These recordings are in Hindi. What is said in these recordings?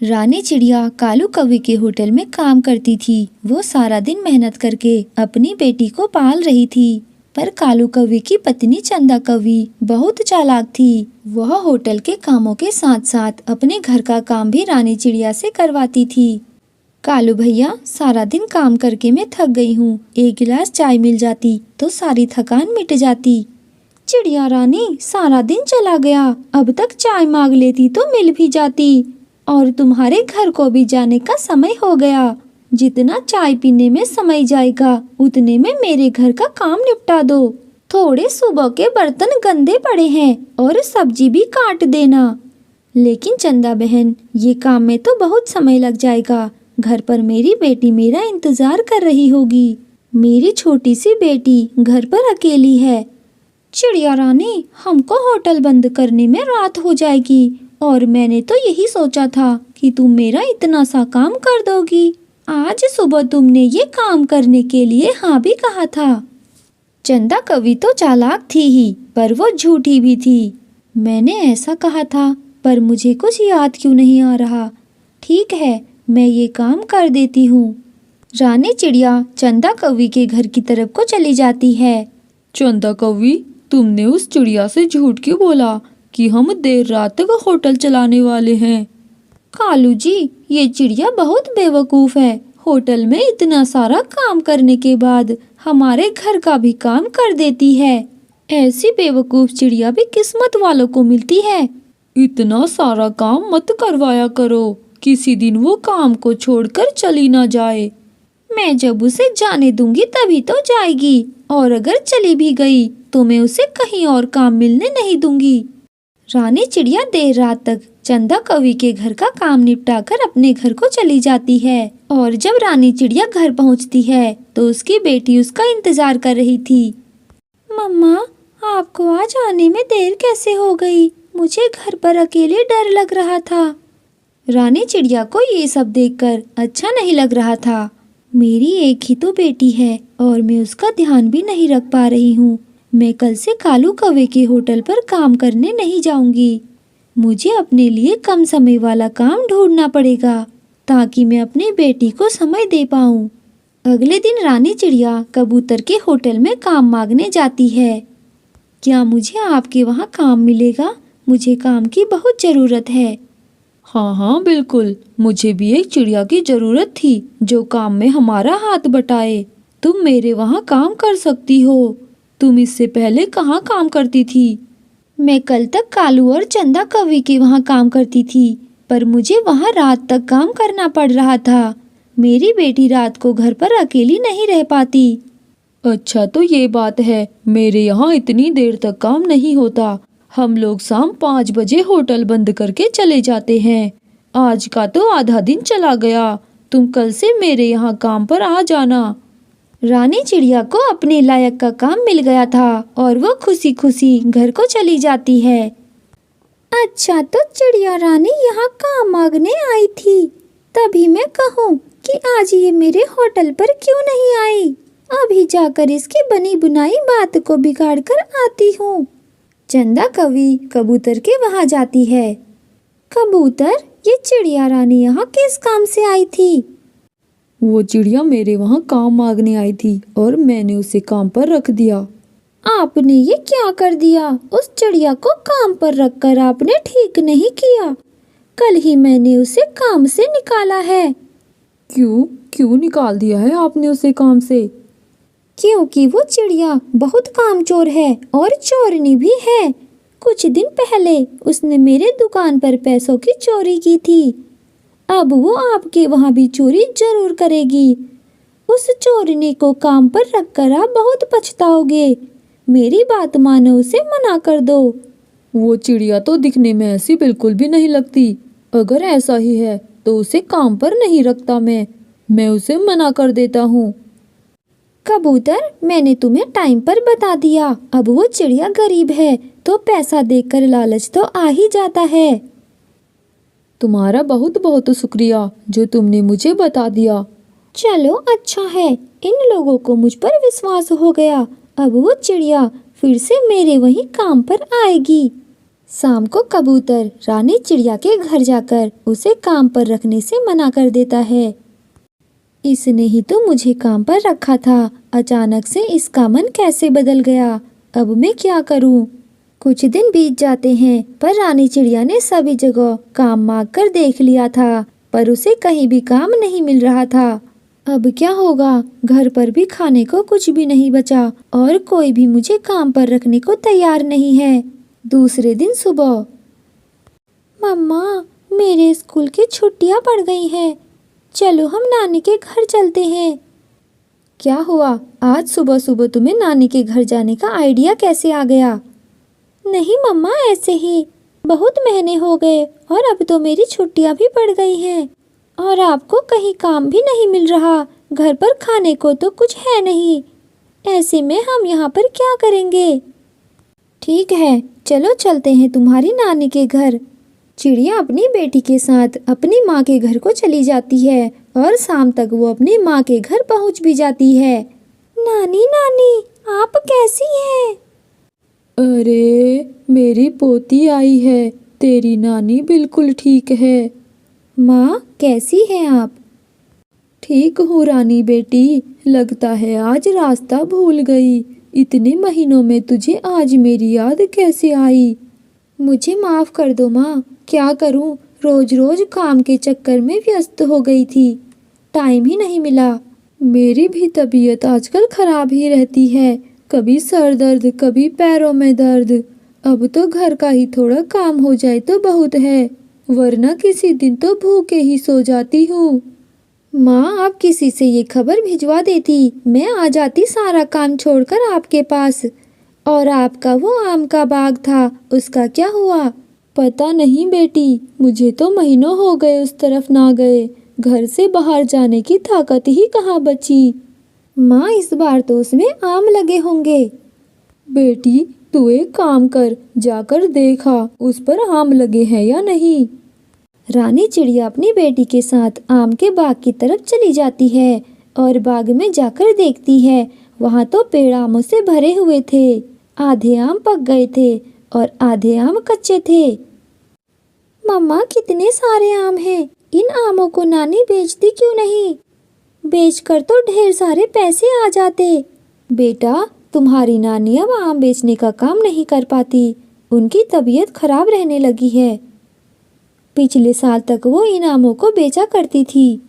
रानी चिड़िया कालू कौवे के होटल में काम करती थी। वो सारा दिन मेहनत करके अपनी बेटी को पाल रही थी। पर कालू कौवे की पत्नी चंदा कौवी बहुत चालाक थी। वह होटल के कामों के साथ साथ अपने घर का काम भी रानी चिड़िया से करवाती थी। कालू भैया, सारा दिन काम करके मैं थक गई हूँ। एक गिलास चाय मिल जाती तो सारी थकान मिट जाती। चिड़िया रानी, सारा दिन चला गया, अब तक चाय मांग लेती तो मिल भी जाती। और तुम्हारे घर को भी जाने का समय हो गया। जितना चाय पीने में समय जाएगा उतने में मेरे घर का काम निपटा दो। थोड़े सुबह के बर्तन गंदे पड़े हैं और सब्जी भी काट देना। लेकिन चंदा बहन, ये काम में तो बहुत समय लग जाएगा। घर पर मेरी बेटी मेरा इंतजार कर रही होगी। मेरी छोटी सी बेटी घर पर अकेली है। चिड़िया रानी, हमको होटल बंद करने में रात हो जाएगी और मैंने तो यही सोचा था कि तुम मेरा इतना सा काम कर दोगी। आज सुबह तुमने ये काम करने के लिए हाँ भी कहा था। चंदा कौवी तो चालाक थी ही, पर वो झूठी भी थी। मैंने ऐसा कहा था, पर मुझे कुछ याद क्यों नहीं आ रहा। ठीक है, मैं ये काम कर देती हूँ। रानी चिड़िया चंदा कौवी के घर की तरफ को चली जाती है। चंदा कौवी, तुमने उस चिड़िया से झूठ क्यों बोला कि हम देर रात तक होटल चलाने वाले हैं? कालू जी, ये चिड़िया बहुत बेवकूफ है। होटल में इतना सारा काम करने के बाद हमारे घर का भी काम कर देती है। ऐसी बेवकूफ चिड़िया भी किस्मत वालों को मिलती है। इतना सारा काम मत करवाया करो, किसी दिन वो काम को छोड़कर चली ना जाए। मैं जब उसे जाने दूंगी तभी तो जाएगी, और अगर चली भी गई तो मैं उसे कहीं और काम मिलने नहीं दूंगी। रानी चिड़िया देर रात तक चंदा कौवी के घर का काम निपटाकर अपने घर को चली जाती है। और जब रानी चिड़िया घर पहुंचती है तो उसकी बेटी उसका इंतजार कर रही थी। मम्मा, आपको आज आने में देर कैसे हो गई? मुझे घर पर अकेले डर लग रहा था। रानी चिड़िया को ये सब देखकर अच्छा नहीं लग रहा था। मेरी एक ही तो बेटी है और मैं उसका ध्यान भी नहीं रख पा रही हूँ। मैं कल से कालू कौवे के होटल पर काम करने नहीं जाऊंगी। मुझे अपने लिए कम समय वाला काम ढूंढना पड़ेगा ताकि मैं अपनी बेटी को समय दे पाऊँ। अगले दिन रानी चिड़िया कबूतर के होटल में काम मांगने जाती है। क्या मुझे आपके वहाँ काम मिलेगा? मुझे काम की बहुत ज़रूरत है। हाँ हाँ बिल्कुल, मुझे भी एक चिड़िया की जरूरत थी जो काम में हमारा हाथ बटाए। तुम मेरे वहाँ काम कर सकती हो। तुम इससे पहले कहाँ काम करती थी? मैं कल तक कालू और चंदा कौवी के वहाँ काम करती थी, पर मुझे वहाँ रात तक काम करना पड़ रहा था। मेरी बेटी रात को घर पर अकेली नहीं रह पाती। अच्छा, तो ये बात है। मेरे यहाँ इतनी देर तक काम नहीं होता। हम लोग शाम 5 बजे होटल बंद करके चले जाते हैं। आज का तो आधा दिन चला गया। तुम कल से मेरे यहाँ काम पर आ जाना। रानी चिड़िया को अपने लायक का काम मिल गया था और वो खुशी खुशी घर को चली जाती है। अच्छा, तो चिड़िया रानी यहाँ काम मांगने आई थी, तभी मैं कहूँ कि आज ये मेरे होटल पर क्यों नहीं आई। अभी जाकर इसकी बनी बुनाई बात को बिगाड़ कर आती हूँ। चंदा कौवी कबूतर के वहाँ जाती है। कबूतर, ये चिड़िया रानी यहाँ किस काम से आई थी? वो चिड़िया मेरे वहाँ काम मांगने आई थी और मैंने उसे काम पर रख दिया। आपने ये क्या कर दिया? उस चिड़िया को काम पर रखकर आपने ठीक नहीं किया। कल ही मैंने उसे काम से निकाला है। क्यों क्यों निकाल दिया है आपने उसे काम से? क्योंकि वो चिड़िया बहुत कामचोर है और चोरनी भी है। कुछ दिन पहले उसने मेरे दुकान पर पैसों की चोरी की थी। अब वो आपके वहाँ भी चोरी जरूर करेगी। उस चोरनी को काम पर रखकर आप बहुत पछताओगे। मेरी बात मानो, उसे मना कर दो। वो चिड़िया तो दिखने में ऐसी बिल्कुल भी नहीं लगती। अगर ऐसा ही है तो उसे काम पर नहीं रखता मैं उसे मना कर देता हूँ। कबूतर, मैंने तुम्हें टाइम पर बता दिया। अब वो चिड़िया गरीब है तो पैसा देखकर लालच तो आ ही जाता है। तुम्हारा बहुत बहुत शुक्रिया जो तुमने मुझे बता दिया। चलो अच्छा है, इन लोगों को मुझ पर विश्वास हो गया। अब वो चिड़िया फिर से मेरे वहीं काम पर आएगी। शाम को कबूतर रानी चिड़िया के घर जाकर उसे काम पर रखने से मना कर देता है। इसने ही तो मुझे काम पर रखा था, अचानक से इसका मन कैसे बदल गया। अब मैं क्या करूं? कुछ दिन बीत जाते हैं, पर रानी चिड़िया ने सभी जगह काम मांग कर देख लिया था, पर उसे कहीं भी काम नहीं मिल रहा था। अब क्या होगा? घर पर भी खाने को कुछ भी नहीं बचा और कोई भी मुझे काम पर रखने को तैयार नहीं है। दूसरे दिन सुबह, मम्मा, मेरे स्कूल की छुट्टियां पड़ गई हैं, चलो हम नानी के घर चलते हैं। क्या हुआ? आज सुबह सुबह तुम्हें नानी के घर जाने का आइडिया कैसे आ गया? नहीं मम्मा, ऐसे ही। बहुत महीने हो गए और अब तो मेरी छुट्टियां भी पड़ गई हैं और आपको कहीं काम भी नहीं मिल रहा। घर पर खाने को तो कुछ है नहीं, ऐसे में हम यहाँ पर क्या करेंगे? ठीक है, चलो चलते हैं तुम्हारी नानी के घर। चिड़िया अपनी बेटी के साथ अपनी माँ के घर को चली जाती है और शाम तक वो अपनी माँ के घर पहुँच भी जाती है। नानी नानी, आप कैसी हैं? अरे, मेरी पोती आई है। तेरी नानी बिल्कुल ठीक है। माँ, कैसी हैं आप? ठीक हूँ रानी बेटी, लगता है आज रास्ता भूल गई। इतने महीनों में तुझे आज मेरी याद कैसे आई? मुझे माफ़ कर दो माँ, क्या करूँ, रोज रोज काम के चक्कर में व्यस्त हो गई थी, टाइम ही नहीं मिला। मेरी भी तबीयत आजकल खराब ही रहती है, कभी सर दर्द, कभी पैरों में दर्द। अब तो घर का ही थोड़ा काम हो जाए तो बहुत है, वरना किसी दिन तो भूखे ही सो जाती हूँ। माँ, आप किसी से ये खबर भिजवा देती, मैं आ जाती सारा काम छोड़कर आपके पास। और आपका वो आम का बाग था, उसका क्या हुआ? पता नहीं बेटी, मुझे तो महीनों हो गए उस तरफ ना गए। घर से बाहर जाने की ताकत ही कहाँ बची। माँ, इस बार तो उसमें आम लगे होंगे। बेटी, तू एक काम कर, जाकर देखा उस पर आम लगे हैं या नहीं। रानी चिड़िया अपनी बेटी के साथ आम के बाग की तरफ चली जाती है और बाग में जाकर देखती है, वहाँ तो पेड़ आमों से भरे हुए थे। आधे आम पक गए थे और आधे आम कच्चे थे। मम्मा, कितने सारे आम हैं, इन आमों को नानी बेचती क्यों नहीं? बेचकर तो ढेर सारे पैसे आ जाते। बेटा, तुम्हारी नानी अब आम बेचने का काम नहीं कर पाती, उनकी तबीयत खराब रहने लगी है। पिछले साल तक वो इन आमों को बेचा करती थी।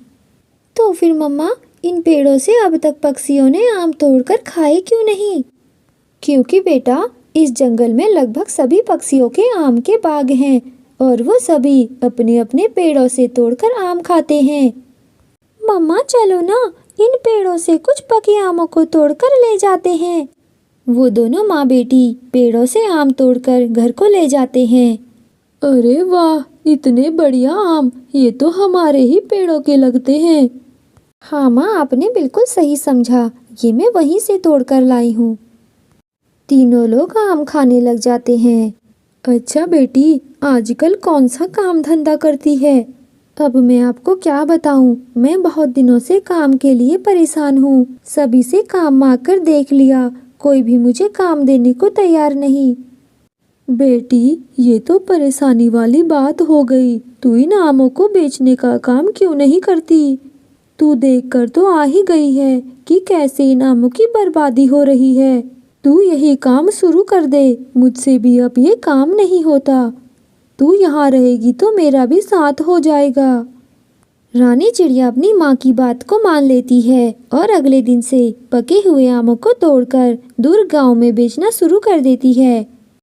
तो फिर मम्मा, इन पेड़ों से अब तक पक्षियों ने आम तोड़कर खाए क्यों नहीं? क्योंकि बेटा, इस जंगल में लगभग सभी पक्षियों के आम के बाग हैं और वो सभी अपने अपने पेड़ों से तोड़कर आम खाते हैं। मम्मा, चलो ना, इन पेड़ों से कुछ पके आमों को तोड़कर ले जाते हैं। वो दोनों माँ बेटी पेड़ों से आम तोड़कर घर को ले जाते हैं। अरे वाह, इतने बढ़िया आम, ये तो हमारे ही पेड़ों के लगते हैं। हाँ माँ, आपने बिल्कुल सही समझा, ये मैं वहीं से तोड़कर लाई हूँ। तीनों लोग आम खाने लग जाते हैं। अच्छा बेटी, आजकल कौन सा काम धंधा करती है? अब मैं आपको क्या बताऊं, मैं बहुत दिनों से काम के लिए परेशान हूँ। सभी से काम मांग कर देख लिया, कोई भी मुझे काम देने को तैयार नहीं। बेटी, ये तो परेशानी वाली बात हो गई। तू इन आमों को बेचने का काम क्यों नहीं करती? तू देखकर तो आ ही गई है कि कैसे इन आमों की बर्बादी हो रही है। तू यही काम शुरू कर दे, मुझसे भी अब ये काम नहीं होता। तू यहाँ रहेगी तो मेरा भी साथ हो जाएगा। रानी चिड़िया अपनी माँ की बात को मान लेती है और अगले दिन से पके हुए आमों को तोड़कर दूर गांव में बेचना शुरू कर देती है।